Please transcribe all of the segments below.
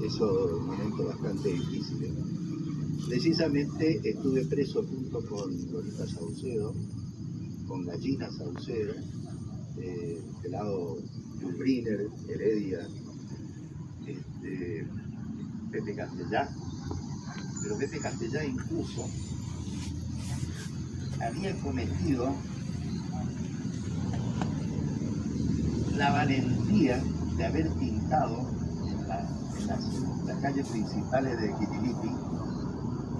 esos momentos bastante difíciles. Precisamente estuve preso junto con Lolita Saucedo, con Gallina Saucedo, Pelado Briner, Heredia, Pepe Castellá, pero Pepe Castellá incluso había cometido la valentía de haber pintado en las calles principales de Quitilipi,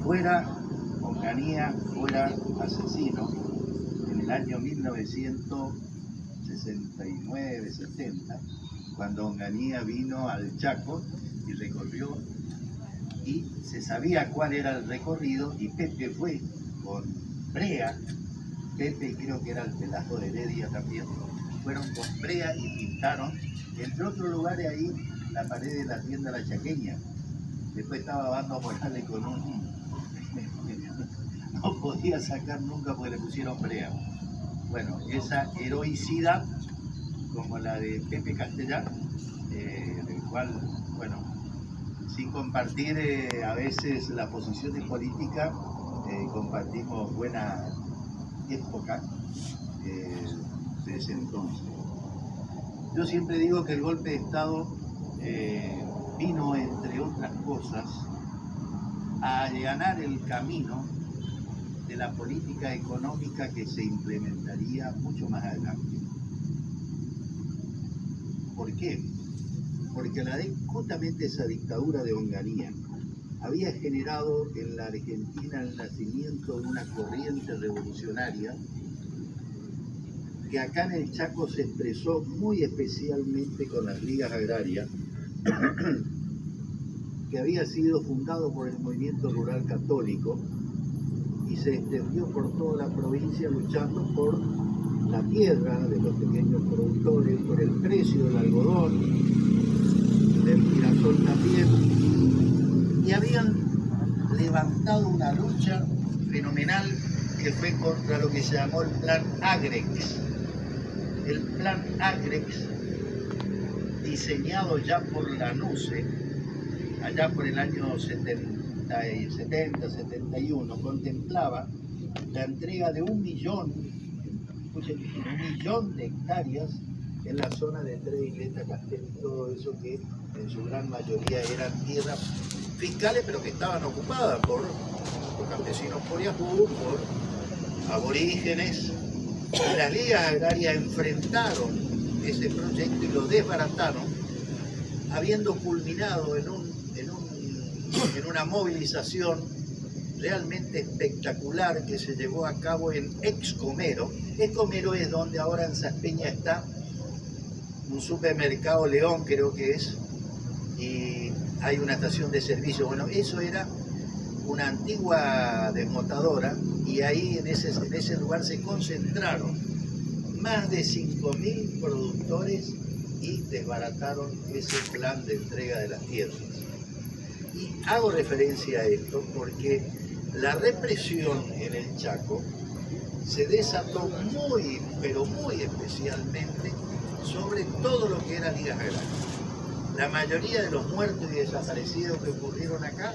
fuera Onganía, fuera asesino, en el año 1969-70, cuando Onganía vino al Chaco y recorrió, y se sabía cuál era el recorrido, y Pepe fue con Brea, Pepe creo que era el Pelado de Heredia también, fueron con Brea y pintaron, entre otros lugares ahí, la pared de la tienda La Chaqueña. Después estaba Bando Morales con un... no podía sacar nunca porque le pusieron Brea. Bueno, esa heroicidad, como la de Pepe Castellá, del cual, bueno, sin compartir a veces las posiciones políticas, compartimos buena época de ese entonces. Yo siempre digo que el golpe de Estado vino, entre otras cosas, a allanar el camino de la política económica que se implementaría mucho más adelante. ¿Por qué? Porque justamente esa dictadura de Onganía había generado en la Argentina el nacimiento de una corriente revolucionaria que acá en el Chaco se expresó muy especialmente con las ligas agrarias, que había sido fundado por el movimiento rural católico y se extendió por toda la provincia luchando por la tierra de los pequeños productores, por el precio del algodón, del girasol también, y habían levantado una lucha fenomenal que fue contra lo que se llamó el Plan Agrex. El Plan Agrex, diseñado ya por la NUCE, allá por el año 70-71, contemplaba la entrega de 1 millón de hectáreas en la zona de Tres Isletas, Castel y todo eso, que en su gran mayoría eran tierras fiscales, pero que estaban ocupadas por campesinos poriajú, por aborígenes. Y las ligas agrarias enfrentaron ese proyecto y lo desbarataron, habiendo culminado en una movilización realmente espectacular que se llevó a cabo en Excomero. Excomero es donde ahora en Saspeña está un supermercado León, creo que es, y hay una estación de servicio. Bueno, eso era una antigua desmotadora, y ahí en ese lugar se concentraron más de 5.000 productores y desbarataron ese plan de entrega de las tierras. Y hago referencia a esto porque la represión en el Chaco se desató muy, pero muy especialmente sobre todo lo que era ligas agrarias. La mayoría de los muertos y desaparecidos que ocurrieron acá,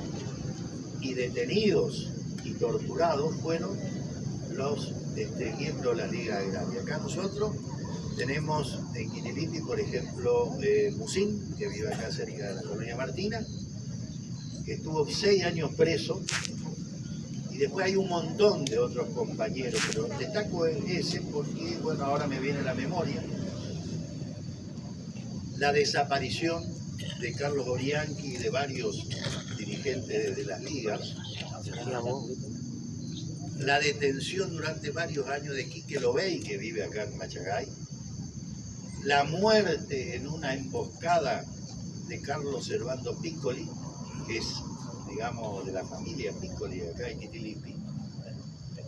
y detenidos y torturados, fueron los miembros de la liga agraria. Acá nosotros tenemos en Quitilipi, por ejemplo, Musín, que vive acá cerca de la colonia Martina, que estuvo 6 años preso, y después hay un montón de otros compañeros, pero destaco ese porque, bueno, ahora me viene a la memoria la desaparición de Carlos Orianqui y de varios dirigentes de las ligas, la detención durante varios años de Quique Lobey, que vive acá en Machagay, la muerte en una emboscada de Carlos Servando Piccoli, que es, digamos, de la familia Piccoli acá en Quitilipi,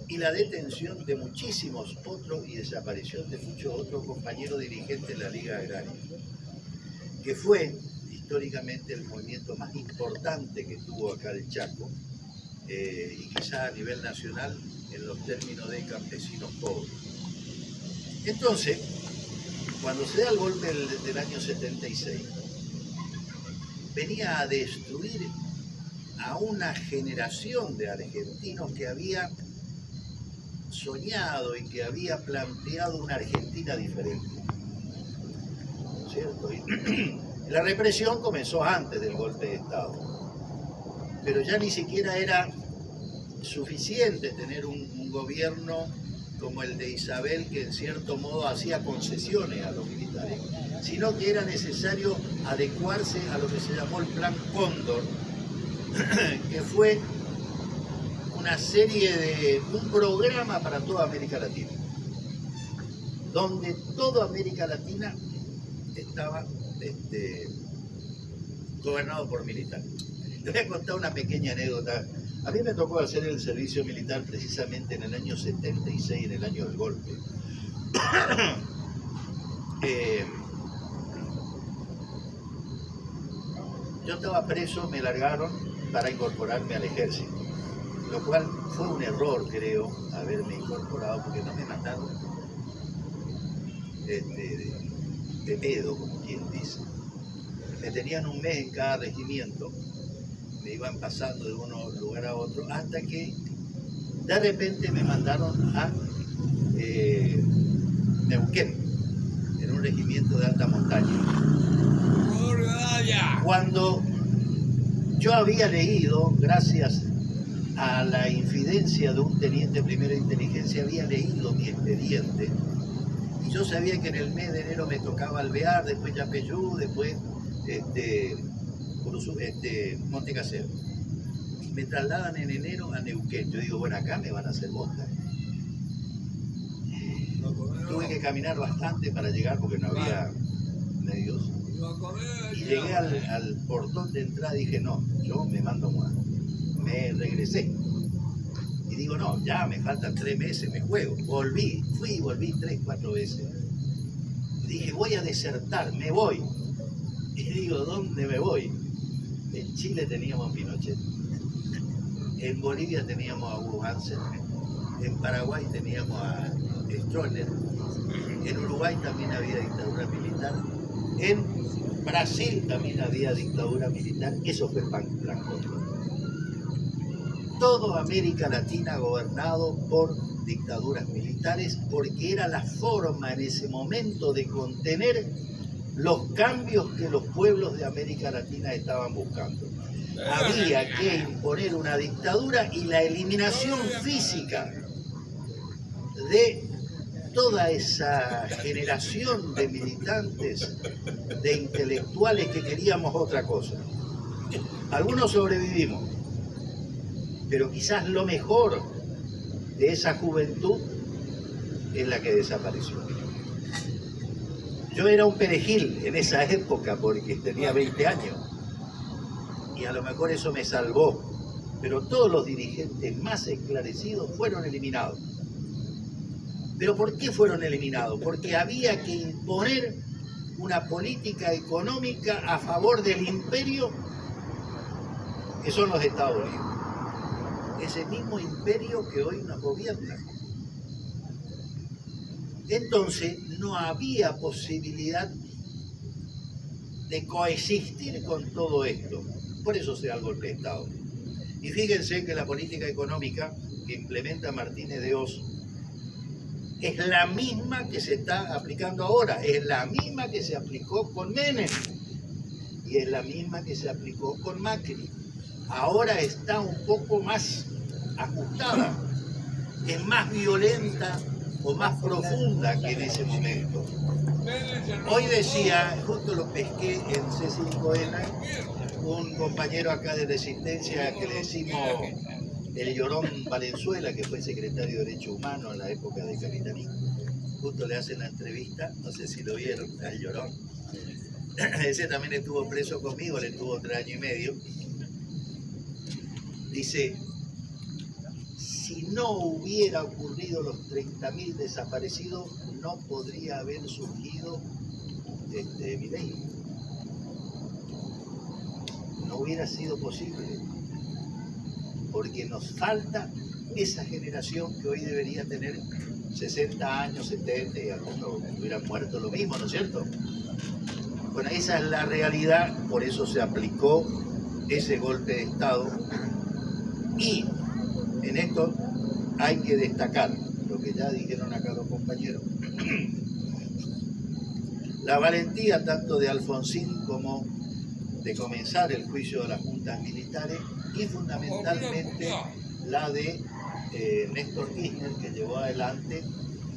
y la detención de muchísimos otros y desaparición de muchos otros compañeros dirigentes de la Liga Agraria, que fue históricamente el movimiento más importante que tuvo acá el Chaco, y quizá a nivel nacional en los términos de campesinos pobres. Entonces, cuando se da el golpe del año 76, venía a destruir a una generación de argentinos que había soñado y que había planteado una Argentina diferente, ¿cierto? Y la represión comenzó antes del golpe de Estado, pero ya ni siquiera era suficiente tener un gobierno como el de Isabel, que en cierto modo hacía concesiones a los militares, sino que era necesario adecuarse a lo que se llamó el Plan Cóndor, que fue una serie de un programa para toda América Latina, donde toda América Latina estaba gobernado por militares. Les voy a contar una pequeña anécdota. A mí me tocó hacer el servicio militar precisamente en el año 76, en el año del golpe. Yo estaba preso, me largaron para incorporarme al ejército, lo cual fue un error, creo, haberme incorporado, porque no me mataron de pedo, como quien dice. Me tenían un mes en cada regimiento, me iban pasando de un lugar a otro, hasta que de repente me mandaron a Neuquén, en un regimiento de alta montaña. Cuando yo había leído, gracias a la infidencia de un teniente primero de inteligencia, había leído mi expediente, y yo sabía que en el mes de enero me tocaba Alvear, después Yapeyú, después Montecasero. Me trasladan en enero a Neuquén. Yo digo, bueno, acá me van a hacer bosta. Tuve que caminar bastante para llegar porque no había medios. Y llegué al portón de entrada y dije, no, yo me mando muerto. Me regresé. Y digo, no, ya me faltan 3 meses, me juego. Volví, fui y volví 3, 4 veces. Y dije, voy a desertar, me voy. Y digo, ¿dónde me voy? En Chile teníamos a Pinochet. En Bolivia teníamos a Hugo Hansen. En Paraguay teníamos a Stroessner. En Uruguay también había dictadura militar. En Brasil también había dictadura militar. Eso fue Plan Cóndor. Toda América Latina gobernado por dictaduras militares, porque era la forma en ese momento de contener los cambios que los pueblos de América Latina estaban buscando. Había que imponer una dictadura y la eliminación física de toda esa generación de militantes, de intelectuales que queríamos otra cosa. Algunos sobrevivimos, pero quizás lo mejor de esa juventud es la que desapareció. Yo era un perejil en esa época porque tenía 20 años y a lo mejor eso me salvó, pero todos los dirigentes más esclarecidos fueron eliminados. ¿Pero por qué fueron eliminados? Porque había que imponer una política económica a favor del imperio que son los Estados Unidos. Ese mismo imperio que hoy nos gobierna. Entonces no había posibilidad de coexistir con todo esto. Por eso se da el golpe de Estado. Y fíjense que la política económica que implementa Martínez de Hoz es la misma que se está aplicando ahora, es la misma que se aplicó con Menem y es la misma que se aplicó con Macri. Ahora está un poco más ajustada, es más violenta o más profunda que en ese momento. Hoy decía, justo lo pesqué en C5N, un compañero acá de Resistencia que le decimos el Llorón Valenzuela, que fue secretario de Derechos Humanos en la época de Capitaní. Justo le hacen la entrevista, no sé si lo vieron, al Llorón. Ese también estuvo preso conmigo, le estuvo 3 años y medio. Dice, si no hubiera ocurrido los 30.000 desaparecidos, no podría haber surgido Milei. No hubiera sido posible, porque nos falta esa generación que hoy debería tener 60 años, 70, y algunos hubieran muerto lo mismo, ¿no es cierto? Bueno, esa es la realidad, por eso se aplicó ese golpe de Estado. Y en esto hay que destacar lo que ya dijeron acá los compañeros. La valentía tanto de Alfonsín como de comenzar el juicio de las juntas militares y fundamentalmente la de Néstor Kirchner, que llevó adelante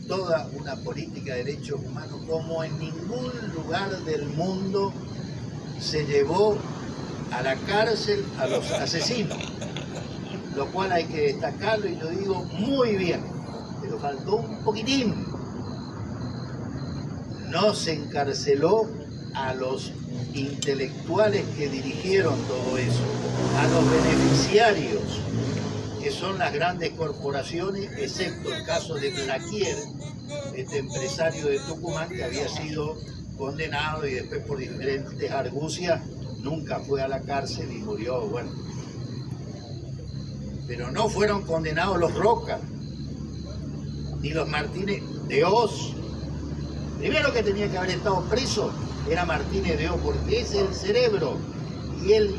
toda una política de derechos humanos como en ningún lugar del mundo se llevó a la cárcel a los asesinos, lo cual hay que destacarlo y lo digo muy bien, pero faltó un poquitín. No se encarceló a los intelectuales que dirigieron todo eso, a los beneficiarios, que son las grandes corporaciones, excepto el caso de Blaquier, este empresario de Tucumán que había sido condenado y después por diferentes argucias nunca fue a la cárcel y murió, bueno. Pero no fueron condenados los Roca, ni los Martínez de Oz. Primero que tenía que haber estado preso era Martínez de Oz, porque es el cerebro, y él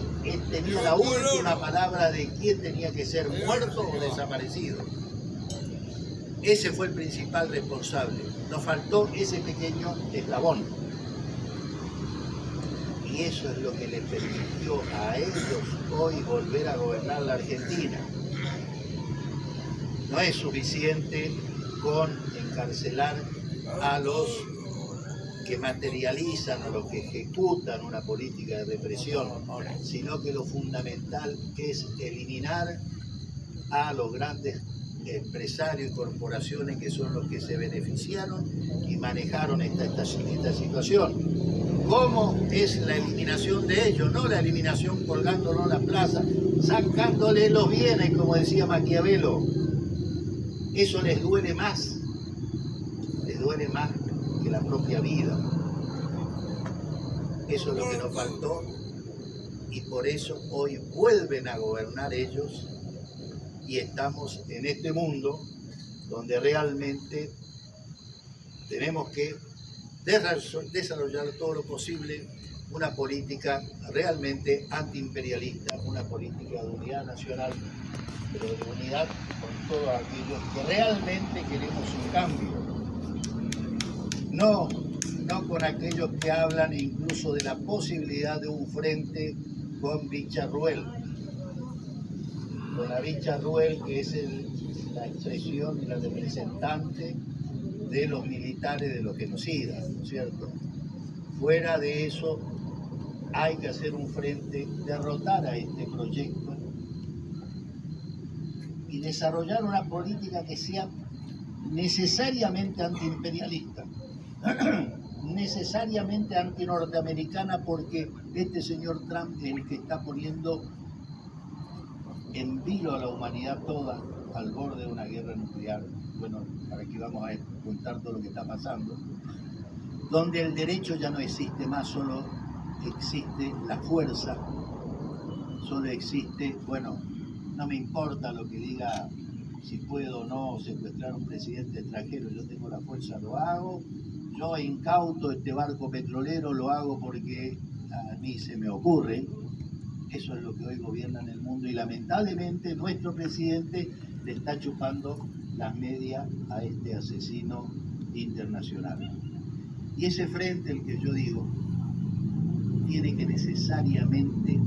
tenía la última palabra de quién tenía que ser muerto o desaparecido. Ese fue el principal responsable. Nos faltó ese pequeño eslabón. Y eso es lo que le permitió a ellos hoy volver a gobernar la Argentina. No es suficiente con encarcelar a los que materializan o los que ejecutan una política de represión, sino que lo fundamental es eliminar a los grandes empresarios y corporaciones que son los que se beneficiaron y manejaron esta situación. ¿Cómo es la eliminación de ellos? No la eliminación colgándolo en la plaza, sacándole los bienes, como decía Maquiavelo. Eso les duele más que la propia vida. Eso es lo que nos faltó y por eso hoy vuelven a gobernar ellos y estamos en este mundo donde realmente tenemos que desarrollar todo lo posible una política realmente antiimperialista, una política de unidad nacional, pero de unidad con todos aquellos que realmente queremos un cambio. No con aquellos que hablan incluso de la posibilidad de un frente con Villarruel. Con la Villarruel, que es la expresión y la representante de los militares, de los genocidas, ¿no es cierto? Fuera de eso, hay que hacer un frente, derrotar a este proyecto y desarrollar una política que sea necesariamente antiimperialista, necesariamente antinorteamericana, porque este señor Trump es el que está poniendo en vilo a la humanidad toda al borde de una guerra nuclear. Bueno, para aquí vamos a contar todo lo que está pasando, donde el derecho ya no existe más, solo existe la fuerza, solo existe, bueno, no me importa lo que diga, si puedo o no secuestrar a un presidente extranjero, yo tengo la fuerza, lo hago, yo incauto este barco petrolero, lo hago porque a mí se me ocurre. Eso es lo que hoy gobierna en el mundo y lamentablemente nuestro presidente le está chupando las medias a este asesino internacional. Y ese frente, el que yo digo, tiene que necesariamente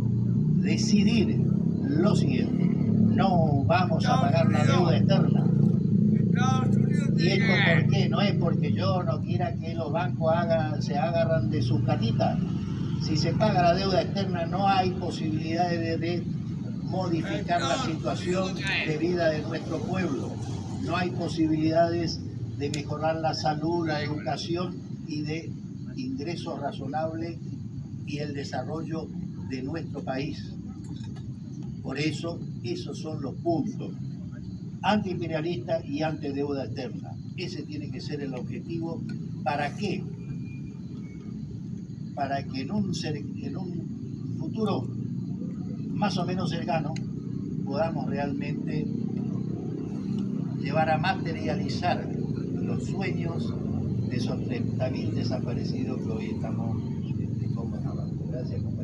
decidir lo siguiente: no vamos a pagar la deuda externa. ¿Y esto por qué? No es porque yo no quiera que los bancos se agarran de sus catitas. Si se paga la deuda externa, no hay posibilidades de modificar la situación de vida de nuestro pueblo. No hay posibilidades de mejorar la salud, la educación y de ingresos razonables y el desarrollo de nuestro país. Por eso, esos son los puntos: antiimperialista y antideuda externa. Ese tiene que ser el objetivo. ¿Para qué? Para que en un futuro más o menos cercano podamos realmente llevar a materializar los sueños de esos 30.000 desaparecidos que hoy estamos Gracias.